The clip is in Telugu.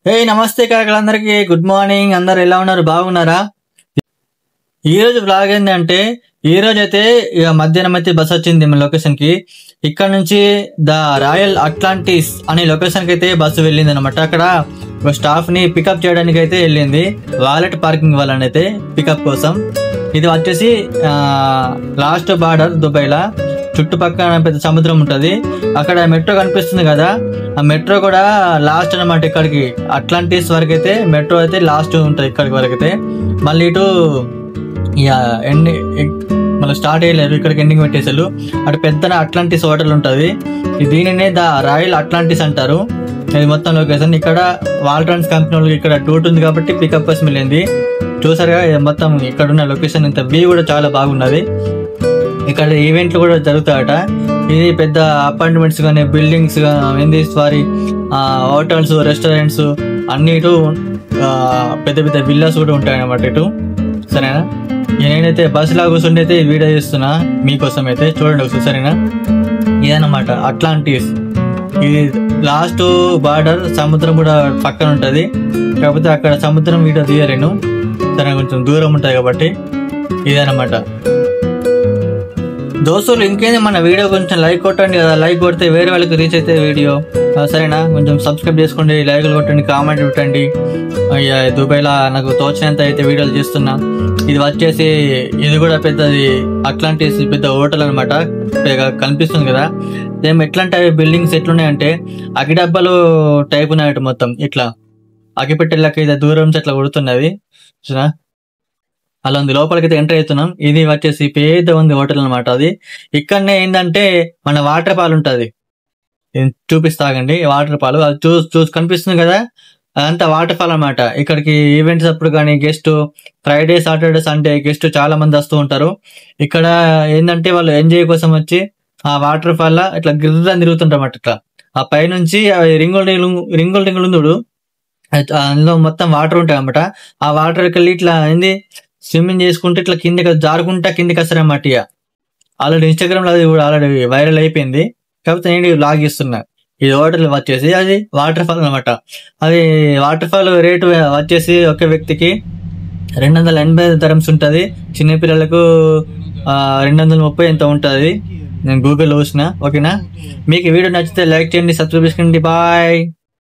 హే నమస్తే కాకలందరికీ గుడ్ మార్నింగ్. అందరు ఎలా ఉన్నారు? బాగున్నారా? ఈ రోజు బ్లాగ్ ఏంటంటే ఈ రోజు అయితే ఇక మధ్యాహ్నం అయితే బస్ వచ్చింది మన లొకేషన్ కి. ఇక్కడ నుంచి ద రాయల్ అట్లాంటిస్ అనే లొకేషన్ కి అయితే బస్సు వెళ్ళింది అనమాట. అక్కడ ఒక స్టాఫ్ ని పికప్ చేయడానికి అయితే వెళ్ళింది, వాలెట్ పార్కింగ్ వాళ్ళని అయితే పికప్ కోసం. ఇది వచ్చేసి లాస్ట్ బార్డర్ దుబాయ్లా, చుట్టుపక్కల పెద్ద సముద్రం ఉంటుంది. అక్కడ మెట్రో కనిపిస్తుంది కదా, ఆ మెట్రో కూడా లాస్ట్ అనమాట. ఇక్కడికి అట్లాంటిస్ వరకు అయితే మెట్రో అయితే లాస్ట్ ఉంటుంది ఇక్కడికి వరకు అయితే. మళ్ళీ ఇటు మళ్ళీ స్టార్ట్ అయ్యలేరు, ఇక్కడికి ఎండింగ్ పెట్టేసారు. అటు పెద్ద అట్లాంటిస్ హోటల్ ఉంటుంది, దీనినే ద రాయల్ అట్లాంటిస్ అంటారు. ఇది మొత్తం లొకేషన్. ఇక్కడ వాల్ట్రాన్స్ కంపెనీ వాళ్ళకి ఇక్కడ టూట్ ఉంది కాబట్టి పికప్ కోసం వెళ్ళింది. చూసారుగా మొత్తం ఇక్కడ ఉన్న లొకేషన్, ఇంత వ్యూ కూడా చాలా బాగున్నది. ఇక్కడ ఈవెంట్లు కూడా జరుగుతాయట. ఇది పెద్ద అపార్ట్మెంట్స్ కానీ బిల్డింగ్స్ ఏంది సారీ హోటల్స్, రెస్టారెంట్స్ అన్ని ఇటు పెద్ద పెద్ద విల్లాస్ కూడా ఉంటాయి అన్నమాట ఇటు. సరేనా, నేనైతే బస్సులా కూర్చుండి అయితే వీడియో చేస్తున్నా మీకోసం అయితే, చూడండి ఒకసారి. సరేనా, ఇదన్నమాట అట్లాంటిస్. ఇది లాస్ట్ బార్డర్, సముద్రం కూడా పక్కన ఉంటుంది. కాకపోతే అక్కడ సముద్రం వీడియో తీయలేను, సరే కొంచెం దూరం ఉంటుంది కాబట్టి. ఇదన్నమాట దోస్తులు. ఇంకేంది, మన వీడియో కొంచెం లైక్ కొట్టండి కదా, లైక్ కొడితే వేరే వాళ్ళకి రీచ్ అయితే వీడియో. సరేనా, కొంచెం సబ్స్క్రైబ్ చేసుకోండి, లైక్లు కొట్టండి, కామెంట్ పెట్టండి. దుబాయ్లో నాకు తోచినంత అయితే వీడియోలు చేస్తున్నా. ఇది వచ్చేసి ఇది కూడా పెద్దది అట్లాంటిస్ పెద్ద హోటల్ అనమాట, కనిపిస్తుంది కదా. సేమ్ ఎట్లాంటి బిల్డింగ్స్ ఎట్లున్నాయంటే అగిడబ్బలు టైప్ ఉన్నాయట మొత్తం. ఇట్లా అగిపెట్టేళ్ళకి ఇది దూరం నుంచి అట్లా కొడుతున్నది చూసినా. అలా ఉంది. లోపలికైతే ఎంటర్ అవుతున్నాం. ఇది వచ్చేసి పెద్ద ఉంది హోటల్ అనమాట. అది ఇక్కడనే ఏంటంటే మన వాటర్ ఫాల్ ఉంటుంది, చూపిస్తాగండి. వాటర్ ఫాల్ అది చూసి కనిపిస్తుంది కదా, అదంతా వాటర్ ఫాల్ అనమాట. ఇక్కడికి ఈవెంట్స్ అప్పుడు కానీ guest Friday Saturday Sunday guest చాలా మంది వస్తూ ఉంటారు. ఇక్కడ ఏంటంటే వాళ్ళు ఎంజాయ్ కోసం వచ్చి ఆ వాటర్ ఫాల్ లా ఇట్లా గిర్రని తిరుగుతుంటారు అన్నమాట. ఇట్లా ఆ పైనుంచి రింగులు రింగులు అందులో మొత్తం వాటర్ ఉంటాయి అన్నమాట. ఆ వాటర్కి వెళ్ళి ఇట్లా ఏంది స్విమ్మింగ్ చేసుకుంటే ఇట్లా కిందకి జారుకుంటా కిందకి వస్తారన్నమాట. ఇక ఆల్రెడీ ఇన్స్టాగ్రామ్ లో అది కూడా ఆల్రెడీ వైరల్ అయిపోయింది. కాకపోతే నేను బ్లాగ్ ఇస్తున్నా. ఇది హోటల్ వచ్చేసి అది వాటర్ ఫాల్ అనమాట. అది వాటర్ ఫాల్ రేటు వచ్చేసి ఒక వ్యక్తికి 280 dirhams ఉంటుంది. చిన్నపిల్లలకు 230 ఎంత ఉంటుంది. నేను గూగుల్లో చూసిన. ఓకేనా, మీకు వీడియో నచ్చితే లైక్ చేయండి, సబ్స్క్రైబ్ చేసుకోండి. బాయ్.